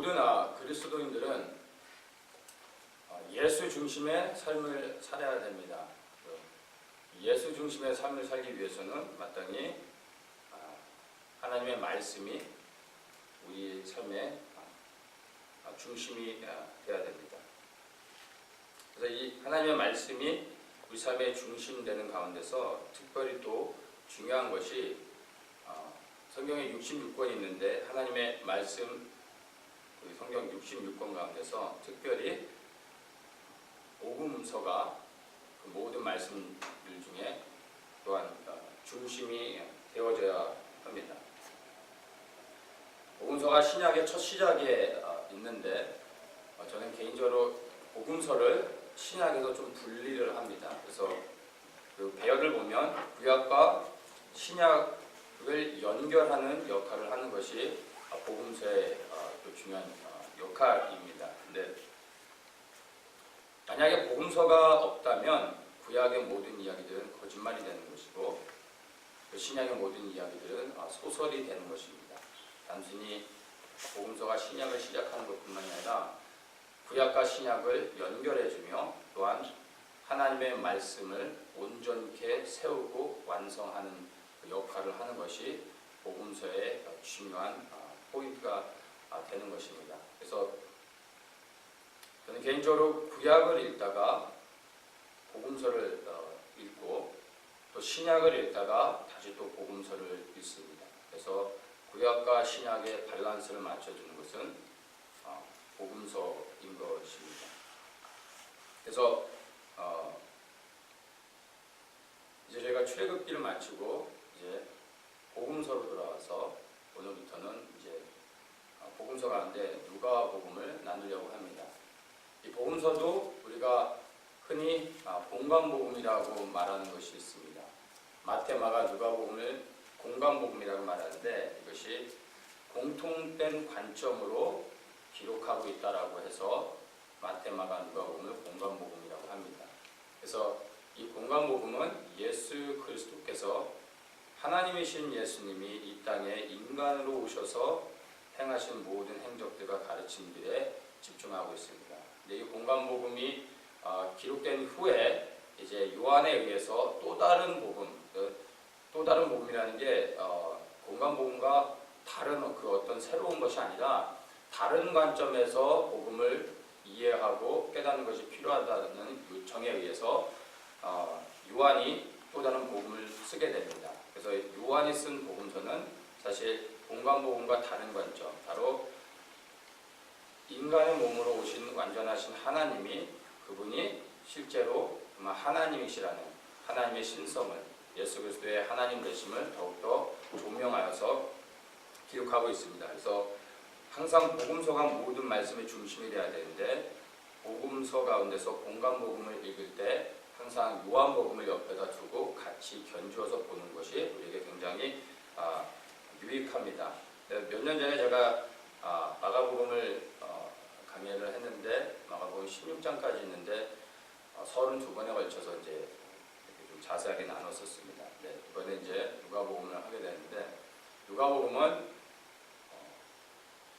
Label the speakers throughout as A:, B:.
A: 모든 그리스도인들은 예수 중심의 삶을 살아야 됩니다. 예수 중심의 삶을 살기 위해서는 마땅히 하나님의 말씀이 우리 삶의 중심이 되어야 됩니다. 그래서 이 하나님의 말씀이 우리 삶의 중심되는 가운데서 특별히 또 중요한 것이 성경에 66권이 있는데 하나님의 말씀 성경 66권 가운데서 특별히 복음서가 그 모든 말씀들 중에 또한 중심이 되어져야 합니다. 복음서가 신약의 첫 시작에 있는데 저는 개인적으로 복음서를 신약에서 좀 분리를 합니다. 그래서 그 배역을 보면 구약과 신약을 연결하는 역할을 하는 것이 복음서의 또 중요한 역할입니다. 근데 만약에 복음서가 없다면 구약의 모든 이야기들은 거짓말이 되는 것이고 신약의 모든 이야기들은 소설이 되는 것입니다. 단순히 복음서가 신약을 시작하는 것뿐만이 아니라 구약과 신약을 연결해주며 또한 하나님의 말씀을 온전케 세우고 완성하는 그 역할을 하는 것이 복음서의 중요한 포인트가 되는 것입니다. 그래서 저는 개인적으로 구약을 읽다가 복음서를 읽고 또 신약을 읽다가 다시 또 복음서를 읽습니다. 그래서 구약과 신약의 밸런스를 맞춰주는 것은 복음서인 것입니다. 그래서 이제 저희가 출애굽기를 마치고 이제 복음서로 돌아와서 오늘부터는 이제 복음서 가운데 누가복음을 나누려고 합니다. 이 복음서도 우리가 흔히 공관복음이라고 말하는 것이 있습니다. 마태, 마가, 누가복음을 공관복음이라고 말하는데 이것이 공통된 관점으로 기록하고 있다라고 해서 마태, 마가, 누가복음을 공관복음이라고 합니다. 그래서 이 공관복음은 예수 그리스도께서 하나님이신 예수님이 이 땅에 인간으로 오셔서 행하신 모든 행적들과 가르침들에 집중하고 있습니다. 근데 이 공관복음이 기록된 후에 이제 요한에 의해서 또 다른 복음이라는 게 공관복음과 다른 그 어떤 새로운 것이 아니라 다른 관점에서 복음을 이해하고 깨닫는 것이 필요하다는 요청에 의해서 요한이 또 다른 복음을 쓰게 됩니다. 그래서 요한이 쓴 복음서는 사실 공관복음과 다른 관점, 바로 인간의 몸으로 오신 완전하신 하나님이 그분이 실제로 하나님이시라는 하나님의 신성을 예수 그리스도의 하나님 되심을 더욱더 조명하여서 기록하고 있습니다. 그래서 항상 복음서가 모든 말씀의 중심이 되어야 되는데 복음서 가운데서 공관복음을 읽을 때 항상 요한복음을 옆에다 두고 같이 견주어서 보는 것이 우리에게 굉장히 유익합니다. 몇 년 전에 제가 마가복음을 강의를 했는데 마가복음 16장까지 있는데 32번에 걸쳐서 이제 좀 자세하게 나눴었습니다. 네, 이번에 이제 누가복음을 하게 되는데 누가복음은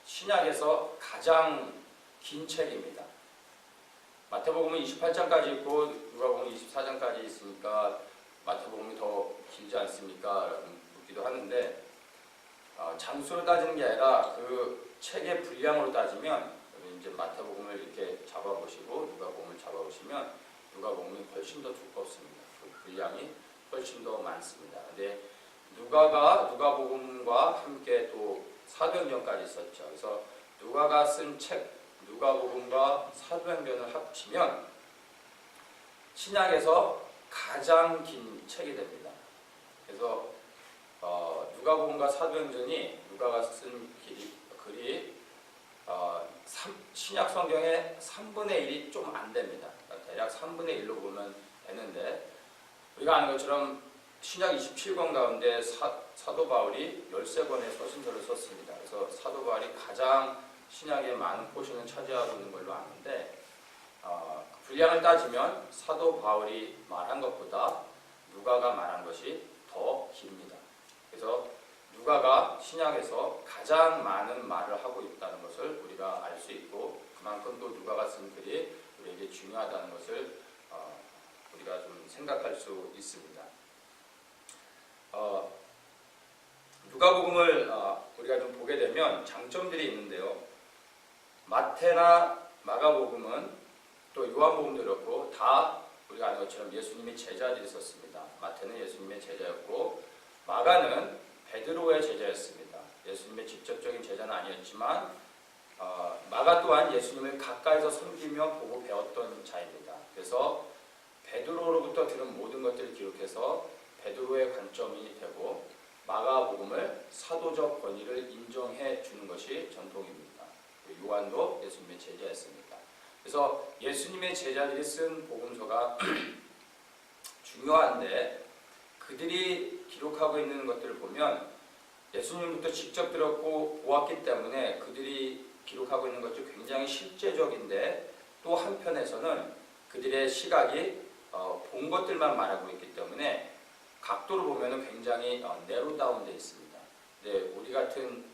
A: 신약에서 가장 긴 책입니다. 마태복음은 28장까지 있고 누가복음은 24장까지 있으니까 마태복음이 더 길지 않습니까? 묻기도 하는데 장수로 따지는 게 아니라 그 책의 분량으로 따지면 이제 마태복음을 이렇게 잡아보시고 누가복음을 잡아보시면 누가복음이 훨씬 더 두껍습니다. 그 분량이 훨씬 더 많습니다. 근데 누가복음과 함께 또 사도행전까지 있었죠. 그래서 누가가 쓴 책 누가복음과 사도행전을 합치면 신약에서 가장 긴 책이 됩니다. 그래서 누가복음과 사도행전이 누가가 쓴 글이 신약 성경의 3분의 1이 좀 안 됩니다. 대략 3분의 1로 보면 되는데 우리가 아는 것처럼 신약 27권 가운데 사도 바울이 13권의 서신서를 썼습니다. 그래서 사도 바울이 가장 신약의 많은 포션을 차지하고 있는 걸로 아는데 분량을 따지면 사도 바울이 말한 것보다 누가가 말한 것이 더 깁니다. 그래서 누가가 신약에서 가장 많은 말을 하고 있다는 것을 우리 우리가 알 수 있고 그만큼 또 누가가 쓴 글이 우리에게 중요하다는 것을 우리가 좀 생각할 수 있습니다. 누가복음을 우리가 좀 보게 되면 장점들이 있는데요. 마태나 마가복음은 또 요한복음도 그렇고 다 우리가 아는 것처럼 예수님이 제자들이 썼습니다. 마태는 예수님의 제자였고 마가는 베드로의 제자였습니다. 예수님의 직접적인 제자는 아니었지만 마가 또한 예수님을 가까이서 섬기며 보고 배웠던 자입니다. 그래서 베드로로부터 들은 모든 것들을 기록해서 베드로의 관점이 되고 마가복음을 사도적 권위를 인정해 주는 것이 전통입니다. 요한도 예수님의 제자였습니다. 그래서 예수님의 제자들이 쓴 복음서가 중요한데 그들이 기록하고 있는 것들을 보면 예수님부터 직접 들었고 보았기 때문에 그들이 기록하고 있는 것이 굉장히 실제적인데 또 한편에서는 그들의 시각이 본 것들만 말하고 있기 때문에 각도로 보면 굉장히 내로 다운되어 있습니다. 근데 우리 같은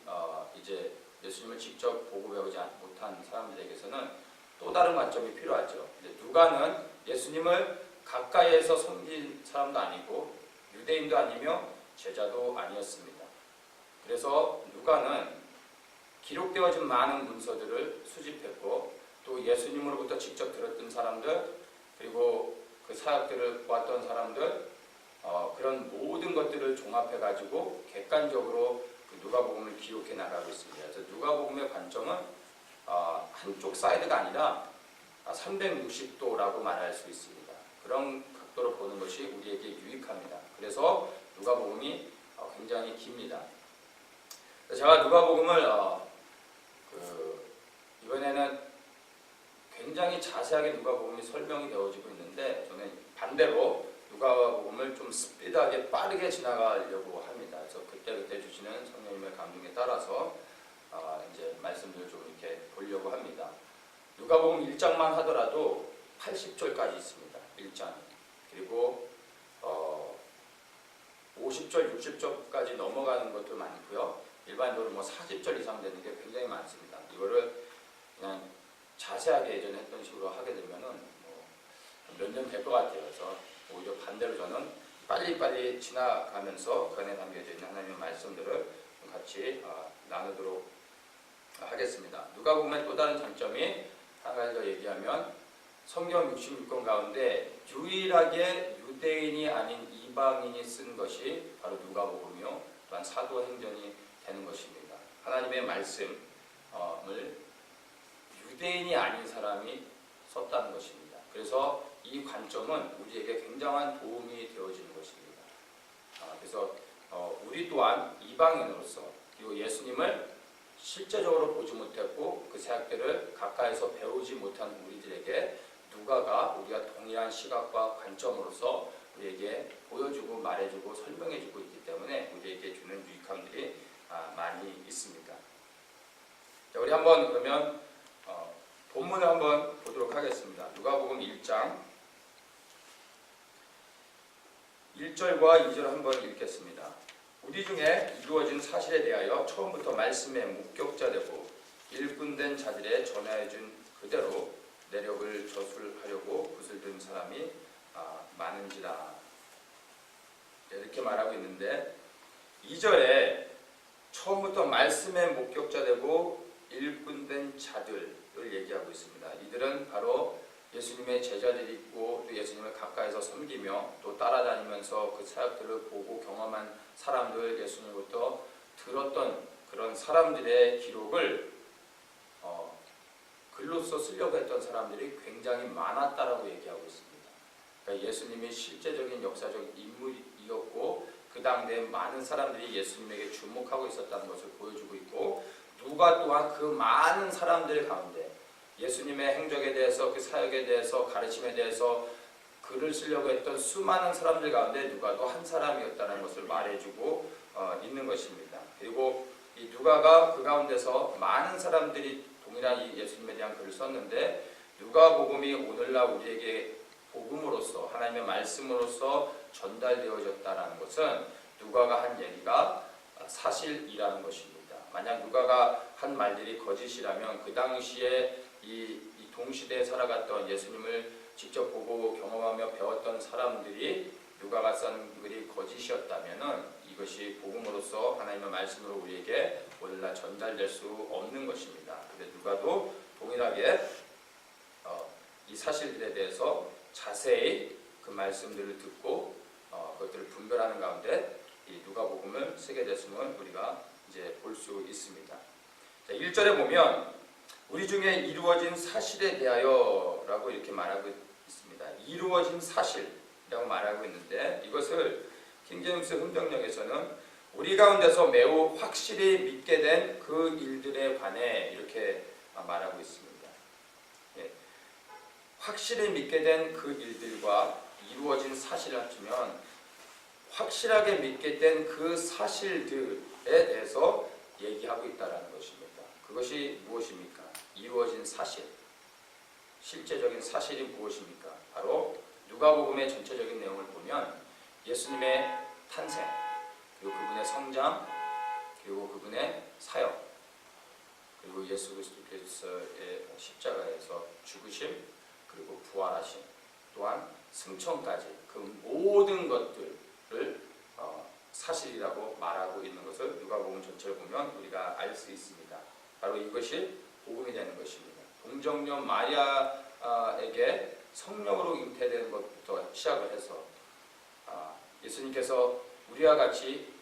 A: 이제 예수님을 직접 보고 배우지 못한 사람들에게서는 또 다른 관점이 필요하죠. 근데 누가는 예수님을 가까이에서 섬긴 사람도 아니고 유대인도 아니며 제자도 아니었습니다. 그래서 누가는 기록되어진 많은 문서들을 수집했고 또 예수님으로부터 직접 들었던 사람들 그리고 그 사역들을 보았던 사람들 그런 모든 것들을 종합해가지고 객관적으로 그 누가복음을 기록해 나가고 있습니다. 그래서 누가복음의 관점은 한쪽 사이드가 아니라 360도라고 말할 수 있습니다. 그런 각도로 보는 것이 우리에게 유익합니다. 그래서 누가복음이 굉장히 깁니다. 제가 누가복음을 이번에는 굉장히 자세하게 누가복음이 설명이 되어지고 있는데 저는 반대로 누가복음을 좀 스피드하게 빠르게 지나가려고 합니다. 그래서 그때 주시는 성령님의 감동에 따라서 이제 말씀들을 좀 이렇게 보려고 합니다. 누가복음 1장만 하더라도 80절까지 있습니다. 1장. 그리고 50절, 60절까지 넘어가는 것도 많고요. 일반적으로 40절 이상 되는 게 굉장히 많습니다. 이거를 그냥 자세하게 예전에 했던 식으로 하게 되면은 몇 년 될 것 같아요. 그래서 오히려 반대로 저는 빨리빨리 지나가면서 그 안에 담겨져 있는 하나님의 말씀들을 같이 나누도록 하겠습니다. 누가복음의 또 다른 장점이 한 가지 더 얘기하면 성경 66권 가운데 유일하게 유대인이 아닌 이방인이 쓴 것이 바로 누가복음이요 또한 사도행전이 되는 것입니다. 하나님의 말씀을 유대인이 아닌 사람이 썼다는 것입니다. 그래서 이 관점은 우리에게 굉장한 도움이 되어지는 것입니다. 그래서 우리 또한 이방인으로서 그리고 예수님을 실제적으로 보지 못했고 그 사역들을 가까이서 배우지 못한 우리들에게 누가가 우리가 동일한 시각과 관점으로서 우리에게 보여주고 말해주고 설명해주고 있기 때문에 우리에게 주는 유익함들이 많이 있습니다. 자, 우리 한번 그러면 본문을 한번 보도록 하겠습니다. 누가복음 1장 1절과 2절 한번 읽겠습니다. 우리 중에 이루어진 사실에 대하여 처음부터 말씀의 목격자되고 일꾼된 자들의 전하여준 그대로 내력을 저술하려고 붓을 든 사람이 많은지라 이렇게 말하고 있는데 2절에 처음부터 말씀의 목격자되고 일꾼된 자들을 얘기하고 있습니다. 이들은 바로 예수님의 제자들이 있고 또 예수님을 가까이서 섬기며 또 따라다니면서 그 사역들을 보고 경험한 사람들, 예수님부터 들었던 그런 사람들의 기록을 글로써 쓰려고 했던 사람들이 굉장히 많았다라고 얘기하고 있습니다. 그러니까 예수님이 실제적인 역사적 인물이었고 그 당대에 많은 사람들이 예수님에게 주목하고 있었다는 것을 보여주고 있고 누가 또한 그 많은 사람들 가운데 예수님의 행적에 대해서 그 사역에 대해서 가르침에 대해서 글을 쓰려고 했던 수많은 사람들 가운데 누가도 한 사람이었다는 것을 말해주고 있는 것입니다. 그리고 이 누가가 그 가운데서 많은 사람들이 동일한 이 예수님에 대한 글을 썼는데 누가복음이 오늘날 우리에게 복음으로서 하나님의 말씀으로서 전달되어졌다는 것은 누가가 한 얘기가 사실이라는 것입니다. 만약 누가가 한 말들이 거짓이라면 그 당시에 이 동시대에 살아갔던 예수님을 직접 보고 경험하며 배웠던 사람들이 누가가 쓴 글이 거짓이었다면은 이것이 복음으로서 하나님의 말씀으로 우리에게 오늘날 전달될 수 없는 것입니다. 근데 누가도 동일하게 이 사실들에 대해서 자세히 그 말씀들을 듣고 그것들을 분별하는 가운데 이 누가복음을 쓰게 됐음을 우리가 이제 볼 수 있습니다. 자, 1절에 보면 우리 중에 이루어진 사실에 대하여라고 이렇게 말하고 있습니다. 이루어진 사실이라고 말하고 있는데 이것을 킹제임스 흥정역에서는 우리 가운데서 매우 확실히 믿게 된 그 일들에 관해 이렇게 말하고 있습니다. 예. 확실히 믿게 된 그 일들과 이루어진 사실을 합치면 확실하게 믿게 된 그 사실들에 대해서 얘기하고 있다는 것입니다. 그것이 무엇입니까? 이루어진 사실, 실제적인 사실이 무엇입니까? 바로 누가복음의 전체적인 내용을 보면 예수님의 탄생, 그리고 그분의 성장, 그리고 그분의 사역, 그리고 예수 그리스도의 십자가에서 죽으심, 그리고 부활하심, 또한 승천까지 그 모든 것들을 사실이라고 말하고 있는 것을 누가복음 전체를 보면 우리가 알 수 있습니다. 바로 이것이 복음이 되는 것입니다. 동정녀 마리아에게 성령으로 잉태되는 것부터 시작을 해서 예수님께서 우리와 같이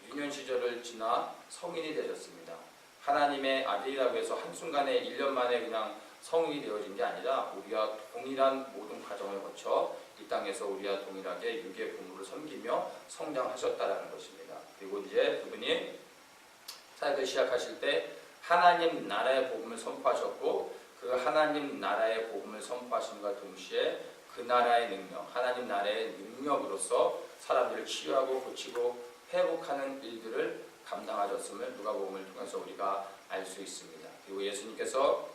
A: 유년 시절을 지나 성인이 되셨습니다. 하나님의 아들이라고 해서 한순간에 1년 만에 그냥 성인이 되어진 게 아니라 우리와 동일한 모든 과정을 거쳐 이 땅에서 우리와 동일하게 육의 부모를 섬기며 성장하셨다라는 것입니다. 그리고 이제 그분이 사역을 시작하실 때 하나님 나라의 복음을 선포하셨고 그 하나님 나라의 복음을 선포하심과 동시에 그 나라의 능력, 하나님 나라의 능력으로서 사람들을 치유하고 고치고 회복하는 일들을 감당하셨음을 누가복음을 통해서 우리가 알 수 있습니다. 그리고 예수님께서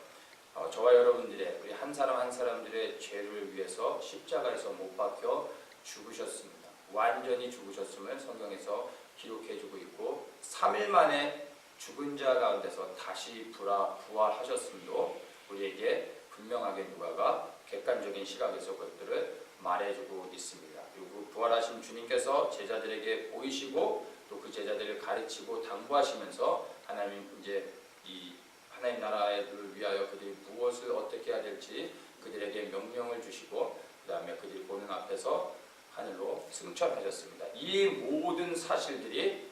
A: 저와 여러분들의 우리 한 사람 한 사람들의 죄를 위해서 십자가에서 못 박혀 죽으셨습니다. 완전히 죽으셨음을 성경에서 기록해주고 있고 3일 만에 죽은 자 가운데서 다시 부활하셨음도 우리에게 분명하게 누가가 객관적인 시각에서 그것들을 말해주고 있습니다. 그리고 부활하신 주님께서 제자들에게 보이시고 또 그 제자들을 가르치고 당부하시면서 하나님 이제 이 하나님 나라를 위하여 그들이 무엇을 어떻게 해야 될지 그들에게 명령을 주시고 그 다음에 그들이 보는 앞에서 하늘로 승천하셨습니다. 이 모든 사실들이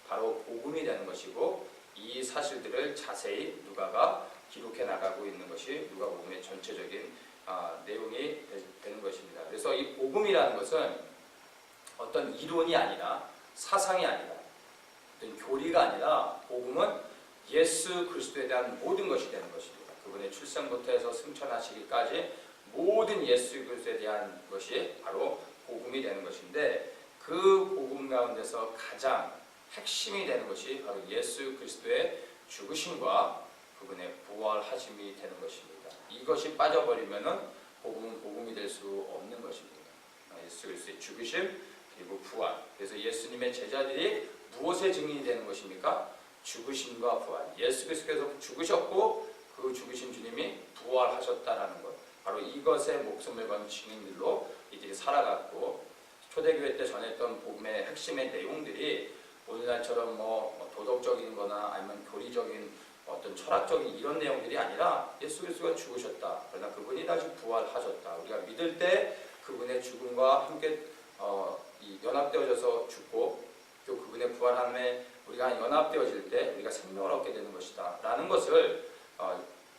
A: 바로 복음이 되는 것이고 이 사실들을 자세히 누가가 기록해 나가고 있는 것이 누가복음의 전체적인 내용이 되는 것입니다. 그래서 이 복음이라는 것은 어떤 이론이 아니라 사상이 아니라 어떤 교리가 아니라 복음은 예수 그리스도에 대한 모든 것이 되는 것입니다. 그분의 출생부터 해서 승천하시기까지 모든 예수 그리스도에 대한 것이 바로 복음이 되는 것인데 그 복음 가운데서 가장 핵심이 되는 것이 바로 예수 그리스도의 죽으심과 그분의 부활하심이 되는 것입니다. 이것이 빠져버리면은 복음은 복음이 될 수 없는 것입니다. 예수 그리스도의 죽으심 그리고 부활. 그래서 예수님의 제자들이 무엇의 증인이 되는 것입니까? 죽으심과 부활. 예수 그리스도께서 죽으셨고 그 죽으신 주님이 부활하셨다라는 것. 바로 이것에 목숨을 건 증인들로 이들이 살아갔고 초대교회 때 전했던 복음의 핵심의 내용들이 오늘날처럼 도덕적인 거나 아니면 교리적인 어떤 철학적인 이런 내용들이 아니라 예수 그리스도가 죽으셨다. 그러나 그분이 다시 부활하셨다. 우리가 믿을 때 그분의 죽음과 함께 연합되어져서 죽고 또 그분의 부활함에 우리가 연합되어질 때 우리가 생명을 얻게 되는 것이다. 라는 것을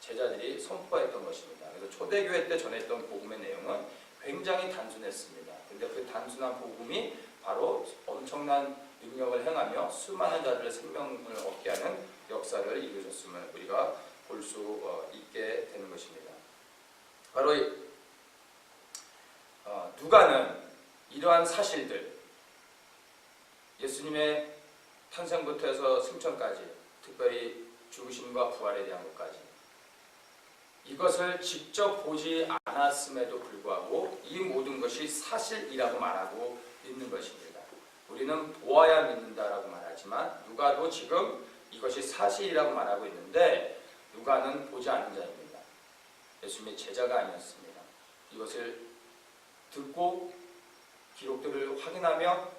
A: 제자들이 선포했던 것입니다. 그래서 초대교회 때 전했던 복음의 내용은 굉장히 단순했습니다. 근데 그 단순한 복음이 바로 엄청난 능력을 행하며 수많은 자들의 생명을 얻게 하는 역사를 이루셨음을 우리가 볼 수 있게 되는 것입니다. 바로 누가는 이러한 사실들, 예수님의 탄생부터 해서 승천까지, 특별히 죽으심과 부활에 대한 것까지 이것을 직접 보지 않았음에도 불구하고 이 모든 것이 사실이라고 말하고 있는 것입니다. 우리는 보아야 믿는다라고 말하지만 누가도 지금 이것이 사실이라고 말하고 있는데 누가는 보지 않은 자입니다. 예수님의 제자가 아니었습니다. 이것을 듣고 기록들을 확인하며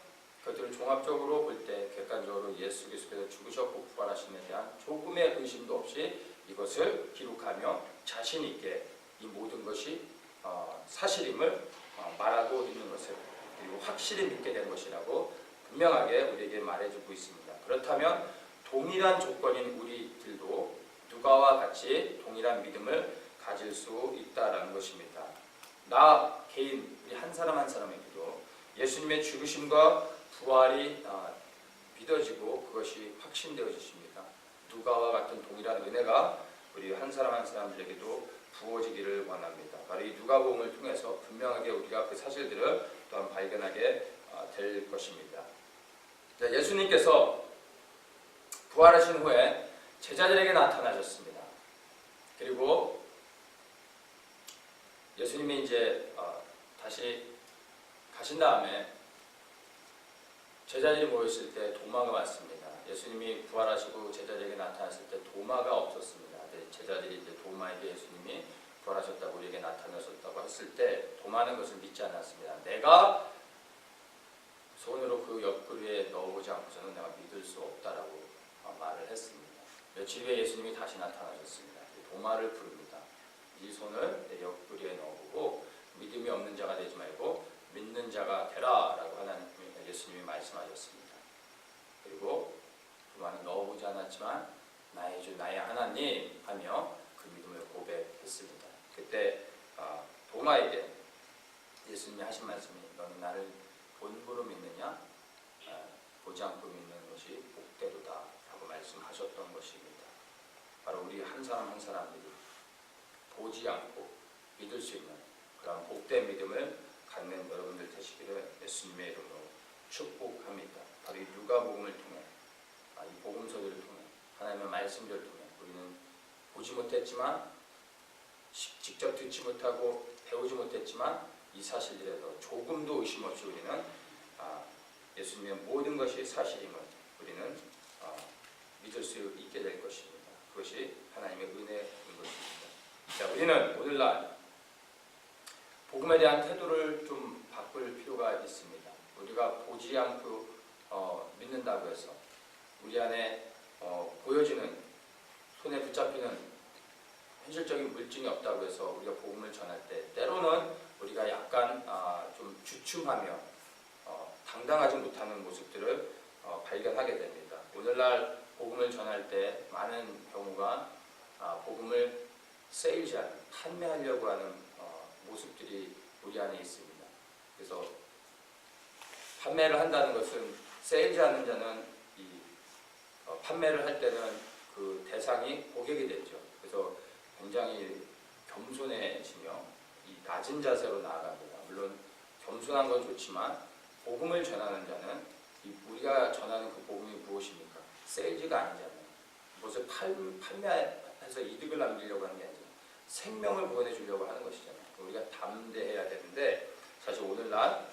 A: 그것들을 종합적으로 볼 때 객관적으로 예수 그리스도께서 죽으셨고 부활하심에 대한 조금의 의심도 없이 이것을 기록하며 자신 있게 이 모든 것이 사실임을 말하고 있는 것을 그리고 확실히 믿게 된 것이라고 분명하게 우리에게 말해주고 있습니다. 그렇다면 동일한 조건인 우리들도 누가와 같이 동일한 믿음을 가질 수 있다라는 것입니다. 나 개인 우리 한 사람 한 사람에게도 예수님의 죽으심과 부활이 믿어지고 그것이 확신되어지십니다. 누가와 같은 동일한 은혜가 우리 한 사람 한 사람들에게도 부어지기를 원합니다. 바로 이 누가복음을 통해서 분명하게 우리가 그 사실들을 또한 발견하게 될 것입니다. 예수님께서 부활하신 후에 제자들에게 나타나셨습니다. 그리고 예수님이 이제 다시 가신 다음에 제자들이 모였을 때 도마가 왔습니다. 예수님이 부활하시고 제자들에게 나타났을 때 도마가 없었습니다. 제자들이 이제 도마에게 예수님이 부활하셨다고 우리에게 나타나셨다고 했을 때 도마는 것을 믿지 않았습니다. 내가 손으로 그 옆구리에 넣어보지 않고서는 내가 믿을 수 없다라고 말을 했습니다. 며칠 후에 예수님이 다시 나타나셨습니다. 도마를 부릅니다. 이 손을 내 옆구리에 넣어보고 믿음이 없는 자가 되지 말고 믿는 자가 되라라고 예수님이 말씀하셨습니다. 그리고 도마는 넣어보지 않았지만 나의 주 나의 하나님 하며 그 믿음을 고백했습니다. 그때 도마에게 예수님이 하신 말씀이 너는 나를 본보로 믿느냐 보지 않고 믿는 것이 복되도다 라고 말씀하셨던 것입니다. 바로 우리 한 사람 한 사람들이 보지 않고 믿을 수 있는 그런 복된 믿음을 갖는 여러분들 되시기를 예수님의 이름으로 축복합니다. 바로 이 누가복음을 통해 이 복음서들을 통해 하나님의 말씀들을 통해 우리는 보지 못했지만 직접 듣지 못하고 배우지 못했지만 이 사실들에서 조금도 의심 없이 우리는 예수님의 모든 것이 사실임을 우리는 믿을 수 있게 될 것입니다. 그것이 하나님의 은혜인 것입니다. 자, 우리는 오늘날 복음에 대한 태도를 좀 바꿀 필요가 있습니다. 우리가 보지 않고 믿는다고 해서 우리 안에 보여지는 손에 붙잡히는 현실적인 물증이 없다고 해서 우리가 복음을 전할 때 때로는 우리가 약간 좀 주춤하며 당당하지 못하는 모습들을 발견하게 됩니다. 오늘날 복음을 전할 때 많은 경우가 복음을 세일즈하는 판매하려고 하는 모습들이 우리 안에 있습니다. 그래서 판매를 한다는 것은 세일즈하는 자는 판매를 할 때는 그 대상이 고객이 되죠. 그래서 굉장히 겸손해지며 이 낮은 자세로 나아갑니다. 물론 겸손한 건 좋지만 복음을 전하는 자는 우리가 전하는 그 복음이 무엇입니까? 세일즈가 아니잖아요. 무엇을 판매해서 이득을 남기려고 하는 게 아니죠. 생명을 구원해주려고 하는 것이잖아요. 우리가 담대해야 되는데 사실 오늘날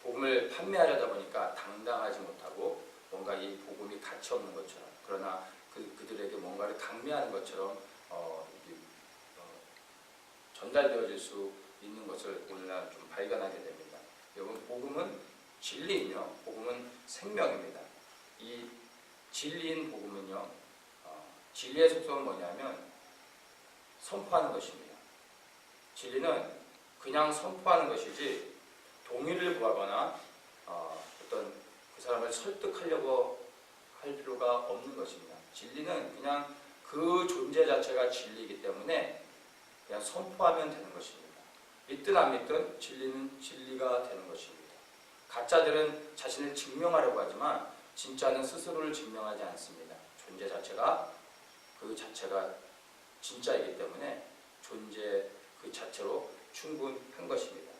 A: 복음을 판매하려다 보니까 당당하지 못하고 뭔가 이 복음이 가치 없는 것처럼 그러나 그들에게 뭔가를 강매하는 것처럼 전달되어질 수 있는 것을 오늘날 좀 발견하게 됩니다. 여러분 복음은 진리이며 복음은 생명입니다. 이 진리인 복음은요 진리의 속성은 뭐냐면 선포하는 것입니다. 진리는 그냥 선포하는 것이지 동의를 구하거나 어떤 그 사람을 설득하려고 할 필요가 없는 것입니다. 진리는 그냥 그 존재 자체가 진리이기 때문에 그냥 선포하면 되는 것입니다. 믿든 안 믿든 진리는 진리가 되는 것입니다. 가짜들은 자신을 증명하려고 하지만 진짜는 스스로를 증명하지 않습니다. 존재 자체가 그 자체가 진짜이기 때문에 존재 그 자체로 충분한 것입니다.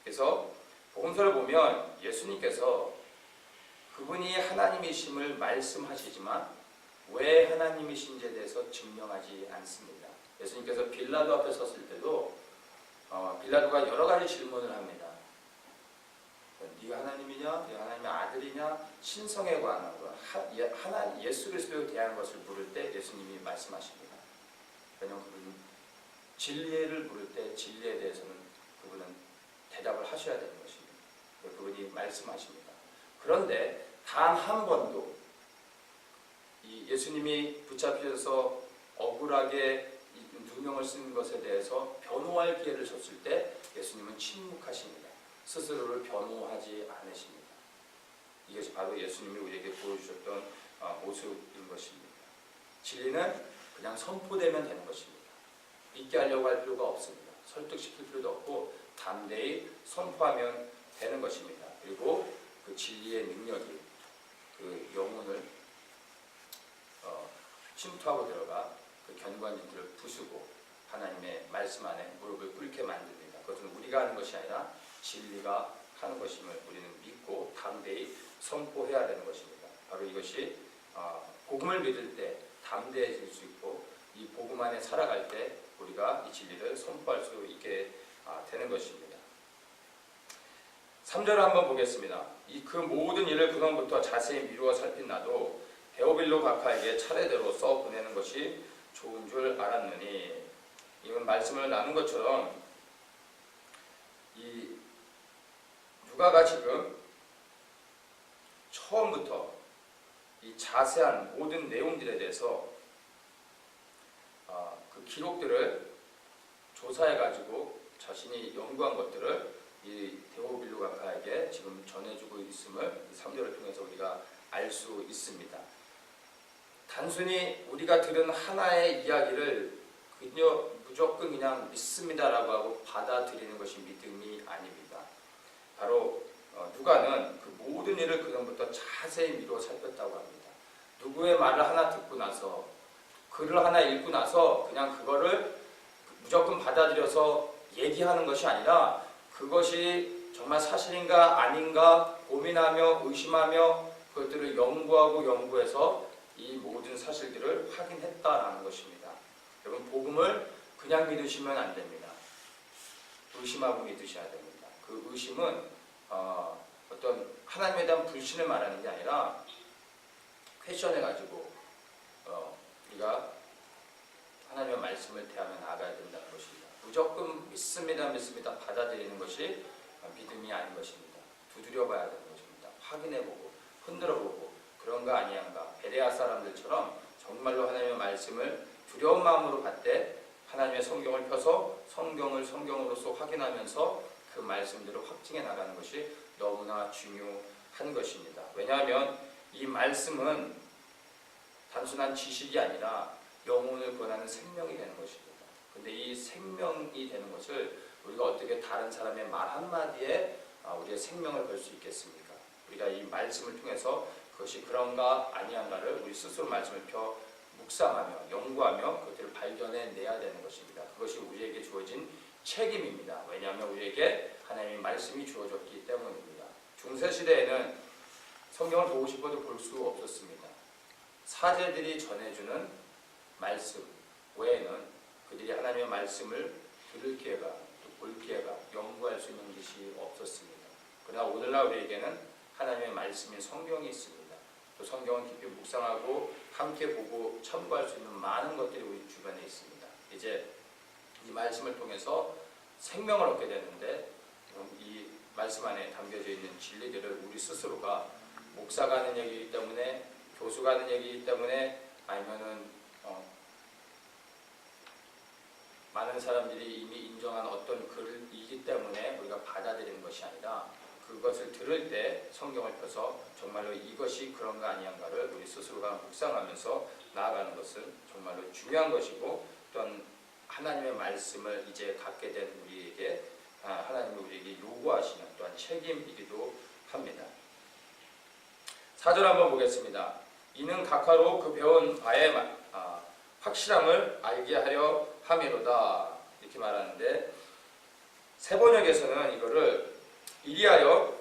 A: 그래서 복음서를 보면 예수님께서 그분이 하나님이심을 말씀하시지만 왜 하나님이신지에 대해서 증명하지 않습니다. 예수님께서 빌라도 앞에 섰을 때도 빌라도가 여러 가지 질문을 합니다. 네가 하나님이냐, 네가 하나님의 아들이냐, 신성에 관한 것, 하나님 예수 그리스도에 대한 것을 물을 때 예수님이 말씀하십니다. 왜냐하면 그분은 진리를 물을 때 진리에 대해서는 그분은 대답을 하셔야 되는 것입니다. 그분이 말씀하십니다. 그런데 단 한 번도 이 예수님이 붙잡혀서 억울하게 누명을 쓰는 것에 대해서 변호할 기회를 줬을 때 예수님은 침묵하십니다. 스스로를 변호하지 않으십니다. 이것이 바로 예수님이 우리에게 보여주셨던 모습인 것입니다. 진리는 그냥 선포되면 되는 것입니다. 믿게 하려고 할 필요가 없습니다. 설득시킬 필요도 없고 담대히 선포하면 되는 것입니다. 그리고 그 진리의 능력이 그 영혼을 침투하고 들어가 그 견고한진들을 부수고 하나님의 말씀 안에 무릎을 꿇게 만듭니다. 그것은 우리가 하는 것이 아니라 진리가 하는 것임을 우리는 믿고 담대히 선포해야 되는 것입니다. 바로 이것이 복음을 믿을 때 담대해질 수 있고 이 복음 안에 살아갈 때 우리가 이 진리를 선포할 수 있게 되는 것입니다. 3절을 한번 보겠습니다. 그 모든 일을 그전부터 자세히 미루어 살핀 나도 데오빌로 각하에게 차례대로 써 보내는 것이 좋은 줄 알았느니, 이건 말씀을 나눈 것처럼 이 누가가 지금 처음부터 이 자세한 모든 내용들에 대해서 그 기록들을 조사해가지고 자신이 연구한 것들을 이 데오빌로 각하에게 지금 전해주고 있음을 3절을 통해서 우리가 알 수 있습니다. 단순히 우리가 들은 하나의 이야기를 그저 무조건 그냥 믿습니다라고 하고 받아들이는 것이 믿음이 아닙니다. 바로 누가는 그 모든 일을 그전부터 자세히 미루어 살폈다고 합니다. 누구의 말을 하나 듣고 나서 글을 하나 읽고 나서 그냥 그거를 무조건 받아들여서 얘기하는 것이 아니라 그것이 정말 사실인가 아닌가 고민하며 의심하며 그것들을 연구해서 이 모든 사실들을 확인했다라는 것입니다. 여러분, 복음을 그냥 믿으시면 안 됩니다. 의심하고 믿으셔야 됩니다. 그 의심은 어떤 하나님에 대한 불신을 말하는 게 아니라 퀘션해가지고 우리가 하나님의 말씀을 대하며 나아가야 된다는 것입니다. 무조건 믿습니다 받아들이는 것이 믿음이 아닌 것입니다. 두드려봐야 되는 것입니다. 확인해보고 흔들어보고 그런 거 아니한가. 베레아 사람들처럼 정말로 하나님의 말씀을 두려운 마음으로 받되 하나님의 성경을 펴서 성경을 성경으로서 확인하면서 그 말씀들을 확증해 나가는 것이 너무나 중요한 것입니다. 왜냐하면 이 말씀은 단순한 지식이 아니라 영혼을 구원하는 생명이 되는 것입니다. 근데 이 생명이 되는 것을 우리가 어떻게 다른 사람의 말 한마디에 우리의 생명을 걸 수 있겠습니까? 우리가 이 말씀을 통해서 그것이 그런가 아니한가를 우리 스스로 말씀을 펴 묵상하며 연구하며 그것들을 발견해내야 되는 것입니다. 그것이 우리에게 주어진 책임입니다. 왜냐하면 우리에게 하나님의 말씀이 주어졌기 때문입니다. 중세시대에는 성경을 보고 싶어도 볼 수 없었습니다. 사제들이 전해주는 말씀 외에는 그들이 하나님의 말씀을 들을 기회가 또 볼 기회가 연구할 수 있는 것이 없었습니다. 그러나 오늘날 우리에게는 하나님의 말씀인 성경이 있습니다. 또 성경을 깊이 묵상하고 함께 보고 참고할 수 있는 많은 것들이 우리 주변에 있습니다. 이제 이 말씀을 통해서 생명을 얻게 되는데 이 말씀 안에 담겨져 있는 진리들을 우리 스스로가 목사가 하는 얘기이기 때문에 교수가 하는 얘기이기 때문에 아니면은 많은 사람들이 이미 인정한 어떤 글이기 때문에 우리가 받아들이는 것이 아니라 그것을 들을 때 성경을 펴서 정말로 이것이 그런가 아니한가를 우리 스스로가 묵상하면서 나아가는 것은 정말로 중요한 것이고 또한 하나님의 말씀을 이제 갖게 된 우리에게 하나님이 우리에게 요구하시는 또한 책임이기도 합니다. 4절 한번 보겠습니다. 이는 각하로 그 배운 바의 확실함을 알게 하려 함이로다 이렇게 말하는데 세번역에서는 이거를 이리하여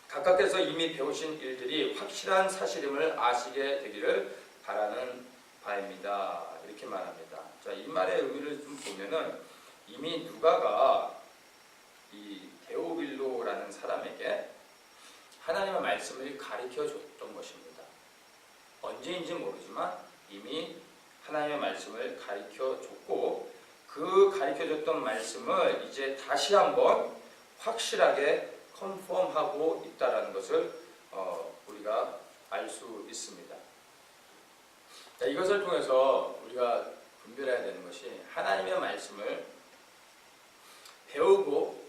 A: 각각께서 이미 배우신 일들이 확실한 사실임을 아시게 되기를 바라는 바입니다. 이렇게 말합니다. 자, 이 말의 의미를 좀 보면은 이미 누가가 이 데오빌로라는 사람에게 말씀을 가르쳐 줬던 것입니다. 언제인지 모르지만 이미 하나님의 말씀을 가르쳐 줬고 그 가르쳐 줬던 말씀을 이제 다시 한번 확실하게 컨펌하고 있다는 것을 우리가 알 수 있습니다. 자, 이것을 통해서 우리가 분별해야 되는 것이 하나님의 말씀을 배우고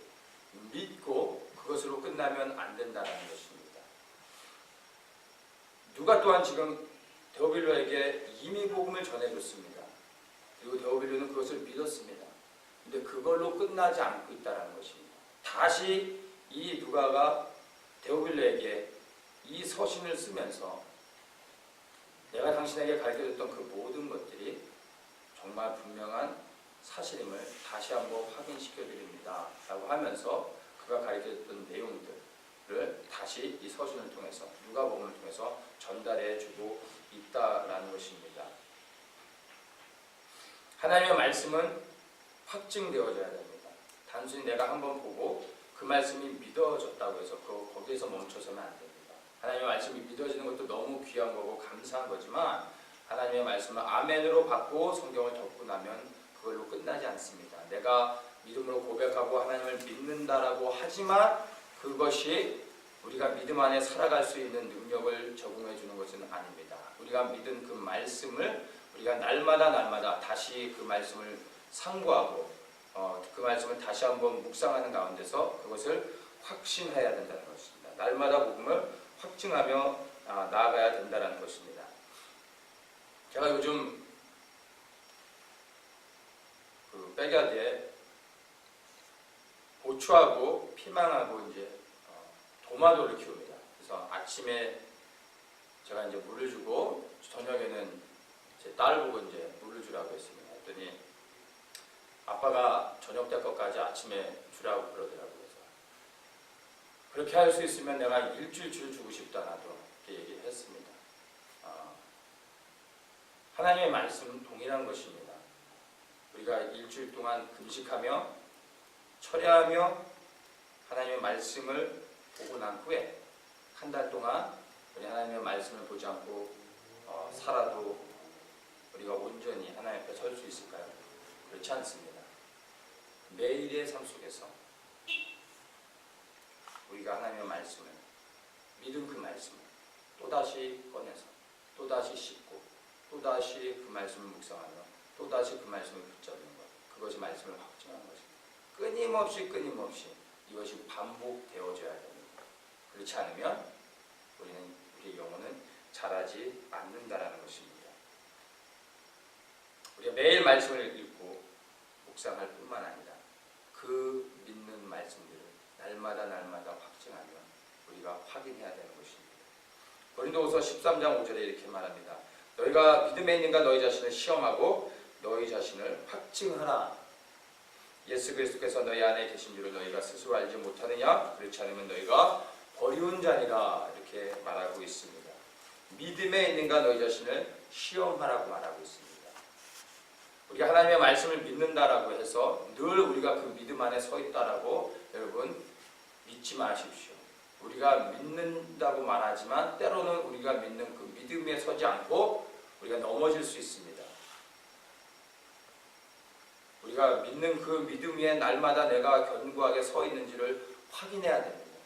A: 믿고 그것으로 끝나면 안 된다는 것입니다. 누가 또한 지금 데오빌로에게 이미 복음을 전해줬습니다. 그리고 데오빌로는 그것을 믿었습니다. 근데 그걸로 끝나지 않고 있다는 것입니다. 다시 이 누가가 데오빌로에게 이 서신을 쓰면서 내가 당신에게 가르쳐줬던 그 모든 것들이 정말 분명한 사실임을 다시 한번 확인시켜 드립니다 라고 하면서 그가 가르쳐줬던 내용들을 다시 이 서신을 통해서 누가복음을 통해서 전달해 주고 있다라는 것입니다. 하나님의 말씀은 확증되어져야 됩니다. 단순히 내가 한번 보고 그 말씀이 믿어졌다고 해서 거기에서 멈춰서는 안 됩니다. 하나님의 말씀이 믿어지는 것도 너무 귀한 거고 감사한 거지만 하나님의 말씀을 아멘으로 받고 성경을 덮고 나면 그걸로 끝나지 않습니다. 내가 믿음으로 고백하고 하나님을 믿는다라고 하지만 그것이 우리가 믿음 안에 살아갈 수 있는 능력을 제공해 주는 것은 아닙니다. 우리가 믿은 그 말씀을 우리가 날마다 다시 그 말씀을 상고하고 그 말씀을 다시 한번 묵상하는 가운데서 그것을 확신해야 된다는 것입니다. 날마다 복음을 확증하며 나아가야 된다는 것입니다. 제가 요즘 그 백야드에 고추하고 피망하고 이제 도마도를 키웁니다. 그래서 아침에 제가 이제 물을 주고 저녁에는 제 딸 보고 이제 물을 주라고 했습니다. 했더니 아빠가 저녁 때 것까지 아침에 주라고 그러더라고요. 그래서 그렇게 할 수 있으면 내가 일주일치를 주고 싶다 나도 이렇게 얘기를 했습니다. 하나님의 말씀은 동일한 것입니다. 우리가 일주일 동안 금식하며 철야하며 하나님의 말씀을 보고 난 후에 한 달 동안 우리 하나님의 말씀을 보지 않고 살아도 우리가 온전히 하나님 앞에 설 수 있을까요? 그렇지 않습니다. 매일의 삶 속에서 우리가 하나님의 말씀을 믿은 그 말씀을 또다시 꺼내서 또다시 씹고 또다시 그 말씀을 묵상하며 또다시 그 말씀을 붙잡는 것, 그것이 말씀을 확증하는 것입니다. 끊임없이 이것이 반복되어져야 됩니다. 그렇지 않으면 우리의 영혼은 자라지 않는다라는 것입니다. 우리가 매일 말씀을 읽고 묵상할 뿐만 아니라 그 믿는 말씀들을 날마다 확증하며 우리가 확인해야 되는 것입니다. 고린도후서 13장 5절에 이렇게 말합니다. 너희가 믿음에 있는가 너희 자신을 시험하고 너희 자신을 확증하라. 예수 그리스도께서 너희 안에 계신 줄을 너희가 스스로 알지 못하느냐? 그렇지 않으면 너희가 버리운 자니라. 이렇게 말하고 있습니다. 믿음에 있는가 너희 자신을 시험하라고 말하고 있습니다. 우리가 하나님의 말씀을 믿는다라고 해서 늘 우리가 그 믿음 안에 서 있다라고 여러분 믿지 마십시오. 우리가 믿는다고 말하지만 때로는 우리가 믿는 그 믿음에 서지 않고 우리가 넘어질 수 있습니다. 우리가 믿는 그 믿음 위에 날마다 내가 견고하게 서 있는지를 확인해야 됩니다.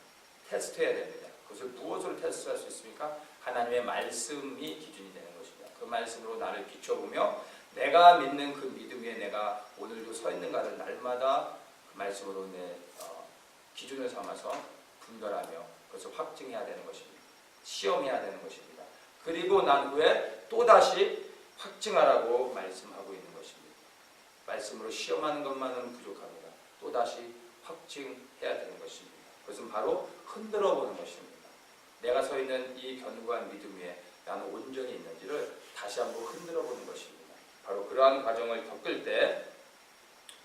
A: 테스트해야 됩니다. 그것을 무엇으로 테스트할 수 있습니까? 하나님의 말씀이 기준이 되는 것입니다. 그 말씀으로 나를 비춰보며 내가 믿는 그 믿음 위에 내가 오늘도 서 있는가를 날마다 그 말씀으로 내 기준을 삼아서 분별하며 그것을 확증해야 되는 것입니다. 시험해야 되는 것입니다. 그리고 난 후에 또다시 확증하라고 말씀하고 있는 것입니다. 말씀으로 시험하는 것만은 부족합니다. 또다시 확증해야 되는 것입니다. 그것은 바로 흔들어 보는 것입니다. 내가 서 있는 이 견고한 믿음 위에 나는 온전히 있는지를 다시 한번 흔들어 보는 것입니다. 바로 그러한 과정을 겪을 때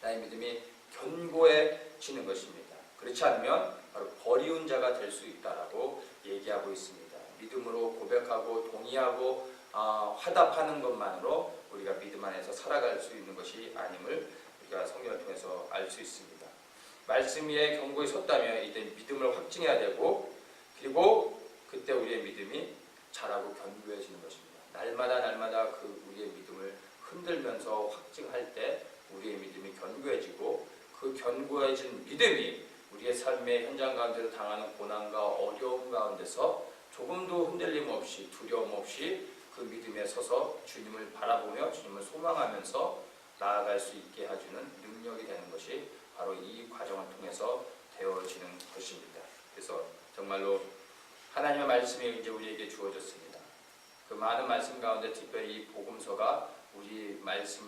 A: 나의 믿음이 견고해지는 것입니다. 그렇지 않으면 바로 버리운 자가 될 수 있다라고 얘기하고 있습니다. 믿음으로 고백하고 동의하고 화답하는 것만으로 우리가 믿음 안에서 살아갈 수 있는 것이 아님을 우리가 성경을 통해서 알 수 있습니다. 말씀 위에 견고히 섰다면 이제 믿음을 확증해야 되고 그리고 그때 우리의 믿음이 자라고 견고해지는 것입니다. 날마다 그 우리의 믿음을 흔들면서 확증할 때 우리의 믿음이 견고해지고, 그 견고해진 믿음이 우리의 삶의 현장 가운데서 당하는 고난과 어려움 가운데서 조금도 흔들림 없이 두려움 없이 그 믿음에 서서 주님을 바라보며 주님을 소망하면서 나아갈 수 있게 해주는 능력이 되는 것이 바로 이 과정을 통해서 되어지는 것입니다. 그래서 정말로 하나님의 말씀이 이제 우리에게 주어졌습니다. 그 많은 말씀 가운데 특별히 이 복음서가 우리 말씀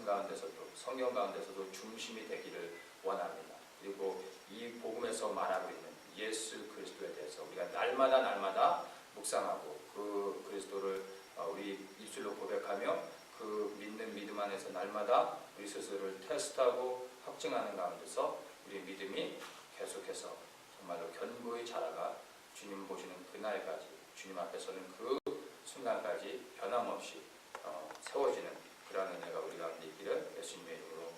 A: 가운데서도, 성경 가운데서도 중심이 되기를 원합니다. 그리고 이 복음에서 말하고 있는 예수 그리스도에 대해서 우리가 날마다 묵상하고 그 그리스도를 우리 입술로 고백하며 그 믿는 믿음 안에서 날마다 우리 스스로를 테스트하고 확증하는 가운데서 우리 믿음이 계속해서 정말로 견고히 자라가 주님 보시는 그날까지, 주님 앞에 서는 그 순간까지 변함없이 세워지는 그러한 은혜가 우리 가운데 있기를 예수님의 이름으로